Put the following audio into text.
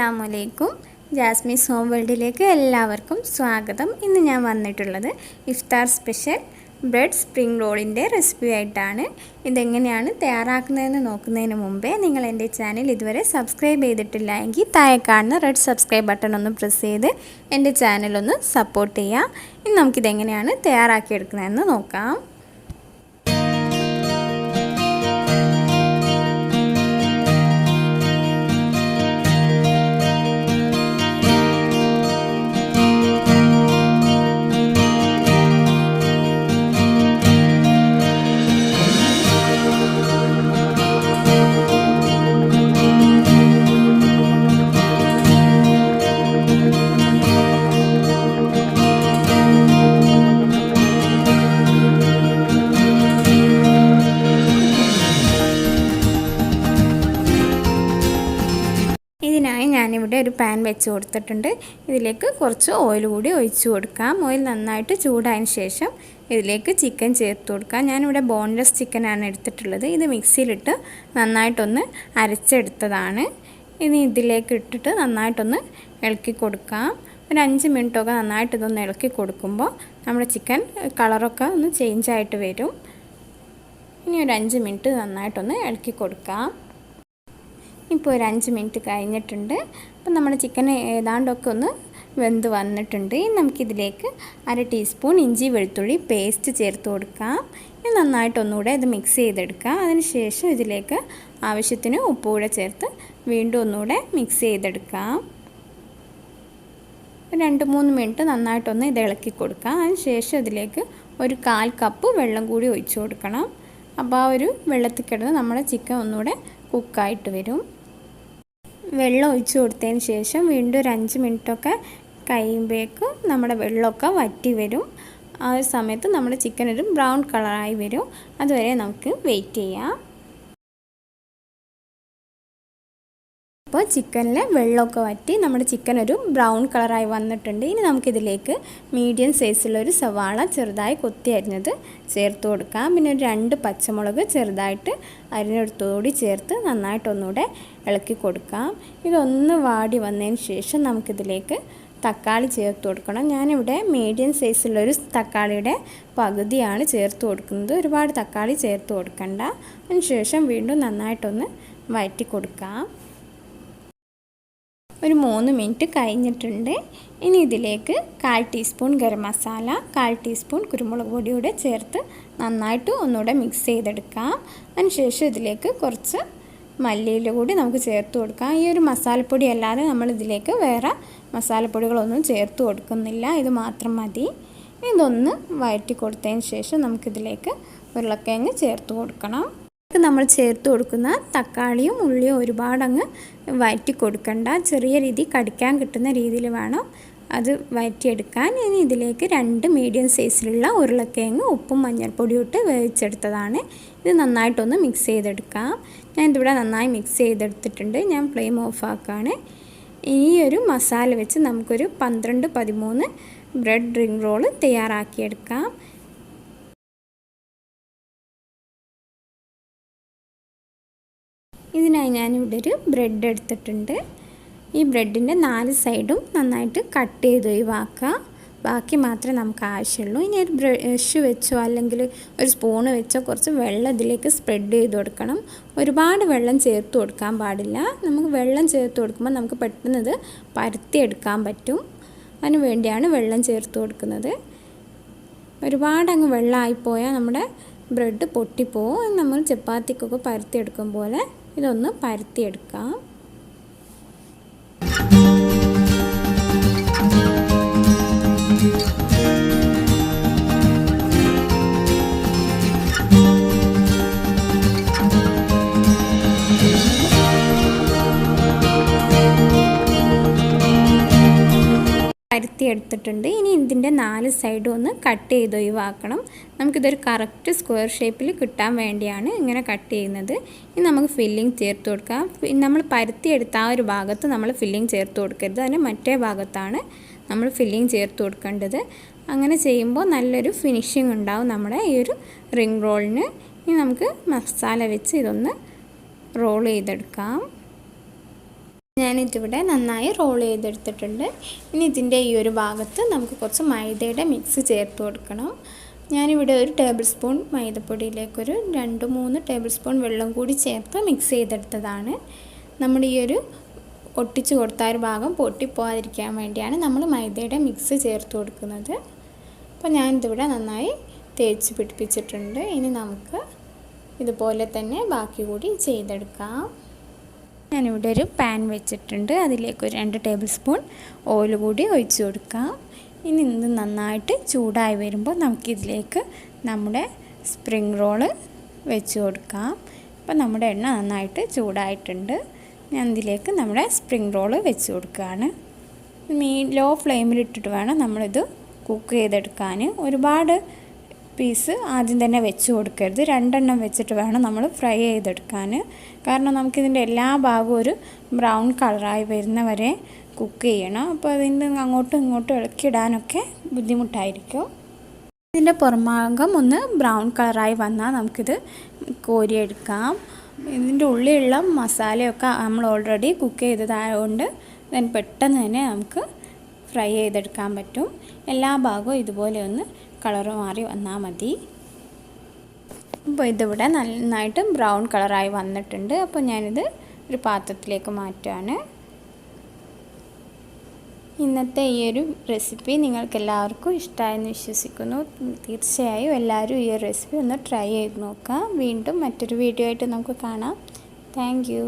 അസ്സലാമലൈക്കും. ജാസ്മിസ് ഹോം വേൾഡിലേക്ക് എല്ലാവർക്കും സ്വാഗതം. ഇന്ന് ഞാൻ വന്നിട്ടുള്ളത് ഇഫ്താർ സ്പെഷ്യൽ ബ്രെഡ് സ്പ്രിംഗ് റോളിൻ്റെ റെസിപ്പി ആയിട്ടാണ്. ഇതെങ്ങനെയാണ് തയ്യാറാക്കുന്നതെന്ന് നോക്കുന്നതിന് മുമ്പേ നിങ്ങൾ എൻ്റെ ചാനൽ ഇതുവരെ സബ്സ്ക്രൈബ് ചെയ്തിട്ടില്ല എങ്കിൽ താഴെ കാണുന്ന റെഡ് സബ്സ്ക്രൈബ് ബട്ടൺ ഒന്ന് പ്രസ് ചെയ്ത് എൻ്റെ ചാനലൊന്ന് സപ്പോർട്ട് ചെയ്യുക. ഇനി നമുക്കിതെങ്ങനെയാണ് തയ്യാറാക്കിയെടുക്കുന്നതെന്ന് നോക്കാം. ഇതിനായി ഞാനിവിടെ ഒരു പാൻ വെച്ച് കൊടുത്തിട്ടുണ്ട്. ഇതിലേക്ക് കുറച്ച് ഓയിൽ കൂടി ഒഴിച്ചു കൊടുക്കാം. ഓയിൽ നന്നായിട്ട് ചൂടായതിന് ശേഷം ഇതിലേക്ക് ചിക്കൻ ചേർത്ത് കൊടുക്കാം. ഞാനിവിടെ ബോൺലെസ് ചിക്കനാണ് എടുത്തിട്ടുള്ളത്. ഇത് മിക്സിയിലിട്ട് നന്നായിട്ടൊന്ന് അരച്ചെടുത്തതാണ്. ഇനി ഇതിലേക്ക് ഇട്ടിട്ട് നന്നായിട്ടൊന്ന് ഇളക്കി കൊടുക്കാം. ഒരു 5 മിനിറ്റൊക്കെ നന്നായിട്ട് ഇതൊന്ന് ഇളക്കി കൊടുക്കുമ്പോൾ നമ്മുടെ ചിക്കൻ കളറൊക്കെ ഒന്ന് ചേഞ്ചായിട്ട് വരും. ഇനി ഒരു 5 മിനിറ്റ് നന്നായിട്ടൊന്ന് ഇളക്കി കൊടുക്കാം. ഇപ്പോൾ ഒരു 5 മിനിറ്റ് കഴിഞ്ഞിട്ടുണ്ട്. അപ്പം നമ്മുടെ ചിക്കൻ ഏതാണ്ടൊക്കെ ഒന്ന് വെന്ത് വന്നിട്ടുണ്ട്. ഇനി നമുക്കിതിലേക്ക് 1/2 ടീസ്പൂൺ ഇഞ്ചി വെളുത്തുള്ളി പേസ്റ്റ് ചേർത്ത് കൊടുക്കാം. ഇനി നന്നായിട്ടൊന്നുകൂടെ ഇത് മിക്സ് ചെയ്തെടുക്കാം. അതിനുശേഷം ഇതിലേക്ക് ആവശ്യത്തിന് ഉപ്പ് കൂടെ ചേർത്ത് വീണ്ടും ഒന്നുകൂടെ മിക്സ് ചെയ്തെടുക്കാം. 2-3 മിനിറ്റ് നന്നായിട്ടൊന്ന് ഇത് ഇളക്കി കൊടുക്കാം. അതിനുശേഷം ഇതിലേക്ക് ഒരു 1/4 കപ്പ് വെള്ളം കൂടി ഒഴിച്ചു കൊടുക്കണം. അപ്പോൾ ആ ഒരു വെള്ളത്തിൽ കിടന്ന് നമ്മുടെ ചിക്കൻ ഒന്നുകൂടെ കുക്കായിട്ട് വരും. വെള്ളം ഒഴിച്ചു കൊടുത്തതിന് ശേഷം വീണ്ടും ഒരു 5 മിനിറ്റൊക്കെ കഴിയുമ്പോഴേക്കും നമ്മുടെ വെള്ളമൊക്കെ വറ്റി വരും. ആ ഒരു സമയത്ത് നമ്മുടെ ചിക്കൻ ഒരു ബ്രൗൺ കളറായി വരും. അതുവരെ നമുക്ക് വെയിറ്റ് ചെയ്യാം. അപ്പോൾ ചിക്കനിൽ വെള്ളമൊക്കെ വറ്റി നമ്മുടെ ചിക്കൻ ഒരു ബ്രൗൺ കളറായി വന്നിട്ടുണ്ട്. ഇനി നമുക്കിതിലേക്ക് മീഡിയം സൈസിലൊരു സവാള ചെറുതായി കൊത്തി അരിഞ്ഞത് ചേർത്ത് കൊടുക്കാം. പിന്നെ ഒരു 2 പച്ചമുളക് ചെറുതായിട്ട് അരിഞ്ഞെടുത്തോടി ചേർത്ത് നന്നായിട്ടൊന്നുകൂടെ ഇളക്കി കൊടുക്കാം. ഇതൊന്ന് വാടി വന്നതിന് ശേഷം നമുക്കിതിലേക്ക് തക്കാളി ചേർത്ത് കൊടുക്കണം. ഞാനിവിടെ മീഡിയം സൈസിലൊരു തക്കാളിയുടെ പകുതിയാണ് ചേർത്ത് കൊടുക്കുന്നത്. ഒരുപാട് തക്കാളി ചേർത്ത് കൊടുക്കണ്ട. അതിന് ശേഷം വീണ്ടും നന്നായിട്ടൊന്ന് വഴറ്റി കൊടുക്കാം. ഒരു 3 മിനിറ്റ് കഴിഞ്ഞിട്ടുണ്ട്. ഇനി ഇതിലേക്ക് 1/4 ടീസ്പൂൺ ഗരം മസാല, 1/4 ടീസ്പൂൺ കുരുമുളക് പൊടിയൂടെ ചേർത്ത് നന്നായിട്ട് ഒന്നുകൂടെ മിക്സ് ചെയ്തെടുക്കാം. അതിനുശേഷം ഇതിലേക്ക് കുറച്ച് മല്ലിയില കൂടി നമുക്ക് ചേർത്ത് കൊടുക്കാം. ഈ ഒരു മസാലപ്പൊടി അല്ലാതെ നമ്മളിതിലേക്ക് വേറെ മസാലപ്പൊടികളൊന്നും ചേർത്ത് കൊടുക്കുന്നില്ല. ഇത് മാത്രം മതി. ഇതൊന്ന് വഴറ്റി കൊടുത്തതിന് ശേഷം നമുക്കിതിലേക്ക് ഉരുളക്കിഴങ്ങ് ചേർത്ത് കൊടുക്കണം. നമ്മൾ ചേർത്ത് കൊടുക്കുന്ന തക്കാളിയും ഉള്ളിയും ഒരുപാടങ്ങ് വഴറ്റി കൊടുക്കണ്ട. ചെറിയ രീതി കടിക്കാൻ കിട്ടുന്ന രീതിയിൽ വേണം അത് വഴറ്റിയെടുക്കാൻ. ഇനി ഇതിലേക്ക് 2 മീഡിയം സൈസിലുള്ള ഉരുളക്കിഴങ്ങ് ഉപ്പും മഞ്ഞൾപ്പൊടിയും ഇട്ട് വേവിച്ചെടുത്തതാണ്. ഇത് നന്നായിട്ടൊന്ന് മിക്സ് ചെയ്തെടുക്കാം. ഞാനിതിവിടെ നന്നായി മിക്സ് ചെയ്തെടുത്തിട്ടുണ്ട്. ഞാൻ ഫ്ലെയിം ഓഫാക്കാണ്. ഈ ഒരു മസാല വെച്ച് നമുക്കൊരു 12-13 ബ്രെഡ് റിംഗ് റോൾ തയ്യാറാക്കിയെടുക്കാം. ഇതിനായി ഞാനിവിടെ ഒരു ബ്രെഡ് എടുത്തിട്ടുണ്ട്. ഈ ബ്രെഡിൻ്റെ 4 സൈഡും നന്നായിട്ട് കട്ട് ചെയ്ത് ഒഴിവാക്കുക. ബാക്കി മാത്രമേ നമുക്ക് ആവശ്യമുള്ളൂ. ഇനി ഒരു ബ്രഷ് വെച്ചോ അല്ലെങ്കിൽ ഒരു സ്പൂണ് വെച്ചോ കുറച്ച് വെള്ളം ഇതിലേക്ക് സ്പ്രെഡ് ചെയ്ത് കൊടുക്കണം. ഒരുപാട് വെള്ളം ചേർത്ത് കൊടുക്കാൻ പാടില്ല. നമുക്ക് വെള്ളം ചേർത്ത് കൊടുക്കുമ്പോൾ നമുക്ക് പെട്ടെന്ന് ഇത് പരത്തിയെടുക്കാൻ പറ്റും. അതിന് വേണ്ടിയാണ് വെള്ളം ചേർത്ത് കൊടുക്കുന്നത്. ഒരുപാട് അങ്ങ് വെള്ളമായിപ്പോയാൽ നമ്മുടെ ബ്രെഡ് പൊട്ടിപ്പോവും. നമ്മൾ ചപ്പാത്തിക്കൊക്കെ പരത്തിയെടുക്കും പോലെ ഇതൊന്ന് പരത്തിയെടുക്കാം. എടുത്തിട്ടുണ്ട്. ഇനി ഇതിൻ്റെ 4 സൈഡും ഒന്ന് കട്ട് ചെയ്ത് ഒഴിവാക്കണം. നമുക്കിതൊരു കറക്റ്റ് സ്ക്വയർ ഷേപ്പിൽ കിട്ടാൻ വേണ്ടിയാണ് ഇങ്ങനെ കട്ട് ചെയ്യുന്നത്. ഇനി നമുക്ക് ഫില്ലിങ് ചേർത്ത് കൊടുക്കാം. നമ്മൾ പരത്തിയെടുത്ത ആ ഒരു ഭാഗത്ത് നമ്മൾ ഫില്ലിങ് ചേർത്ത് കൊടുക്കരുത്. അതിന് മറ്റേ ഭാഗത്താണ് നമ്മൾ ഫില്ലിങ് ചേർത്ത് കൊടുക്കേണ്ടത്. അങ്ങനെ ചെയ്യുമ്പോൾ നല്ലൊരു ഫിനിഷിംഗ് ഉണ്ടാവും നമ്മുടെ ഈ ഒരു റിംഗ് റോളിന്. ഇനി നമുക്ക് മസാല വെച്ച് ഇതൊന്ന് റോൾ ചെയ്തെടുക്കാം. ഞാനിതിവിടെ നന്നായി റോൾ ചെയ്തെടുത്തിട്ടുണ്ട്. ഇനി ഇതിൻ്റെ ഈ ഒരു ഭാഗത്ത് നമുക്ക് കുറച്ച് മൈദയുടെ മിക്സ് ചേർത്ത് കൊടുക്കണം. ഞാനിവിടെ ഒരു ടേബിൾ സ്പൂൺ മൈദപ്പൊടിയിലേക്കൊരു 2-3 ടേബിൾ സ്പൂൺ വെള്ളം കൂടി ചേർത്ത് മിക്സ് ചെയ്തെടുത്തതാണ്. നമ്മുടെ ഈ ഒരു ഒട്ടിച്ച് കൊടുത്ത ഒരു ഭാഗം പൊട്ടിപ്പോകാതിരിക്കാൻ വേണ്ടിയാണ് നമ്മൾ മൈദയുടെ മിക്സ് ചേർത്ത് കൊടുക്കുന്നത്. അപ്പോൾ ഞാനിതിവിടെ നന്നായി തേച്ച് പിടിപ്പിച്ചിട്ടുണ്ട്. ഇനി നമുക്ക് ഇതുപോലെ തന്നെ ബാക്കി കൂടി ചെയ്തെടുക്കാം. ഞാനിവിടെ ഒരു പാൻ വെച്ചിട്ടുണ്ട്. അതിലേക്ക് ഒരു 2 ടേബിൾ സ്പൂൺ ഓയിൽ കൂടി ഒഴിച്ച് കൊടുക്കാം. ഇനി ഇത് നന്നായിട്ട് ചൂടായി വരുമ്പോൾ നമുക്കിതിലേക്ക് നമ്മുടെ സ്പ്രിംഗ് റോള് വെച്ച് കൊടുക്കാം. അപ്പോൾ നമ്മുടെ എണ്ണ നന്നായിട്ട് ചൂടായിട്ടുണ്ട്. ഞാൻ ഇതിലേക്ക് നമ്മുടെ സ്പ്രിംഗ് റോള് വെച്ച് കൊടുക്കുകയാണ്. ലോ ഫ്ലെയിമിലിട്ടിട്ട് വേണം നമ്മളിത് കുക്ക് ചെയ്തെടുക്കാൻ. ഒരുപാട് പീസ് ആദ്യം തന്നെ വെച്ച് കൊടുക്കരുത്. 2 എണ്ണം വെച്ചിട്ട് വേണം നമ്മൾ ഫ്രൈ ചെയ്തെടുക്കാൻ. കാരണം നമുക്കിതിൻ്റെ എല്ലാ ഭാഗവും ഒരു ബ്രൗൺ കളറായി വരുന്നവരെ കുക്ക് ചെയ്യണം. അപ്പോൾ അതിൻ്റെ അങ്ങോട്ടും ഇങ്ങോട്ടും ഇളക്കിയിടാനൊക്കെ ബുദ്ധിമുട്ടായിരിക്കും. ഇതിൻ്റെ പുറംഭാഗം ഒന്ന് ബ്രൗൺ കളറായി വന്നാൽ നമുക്കിത് കോരിയെടുക്കാം. ഇതിൻ്റെ ഉള്ളിലുള്ള മസാലയൊക്കെ നമ്മൾ ഓൾറെഡി കുക്ക് ചെയ്തതായതുകൊണ്ട് then പെട്ടെന്ന് തന്നെ നമുക്ക് ഫ്രൈ ചെയ്തെടുക്കാൻ പറ്റും. എല്ലാ ഭാഗവും ഇതുപോലെ ഒന്ന് കളർ മാറി വന്നാൽ മതി. അപ്പോൾ ഇതിവിടെ നന്നായിട്ട് ബ്രൗൺ കളറായി വന്നിട്ടുണ്ട്. അപ്പോൾ ഞാനിത് ഒരു പാത്രത്തിലേക്ക് മാറ്റുകയാണ്. ഇന്നത്തെ ഈ ഒരു റെസിപ്പി നിങ്ങൾക്ക് എല്ലാവർക്കും ഇഷ്ടമായെന്ന് വിശ്വസിക്കുന്നു. തീർച്ചയായും എല്ലാവരും ഈ ഒരു റെസിപ്പി ഒന്ന് ട്രൈ ചെയ്ത് നോക്കാം. വീണ്ടും മറ്റൊരു വീഡിയോ ആയിട്ട് നമുക്ക് കാണാം. Thank you.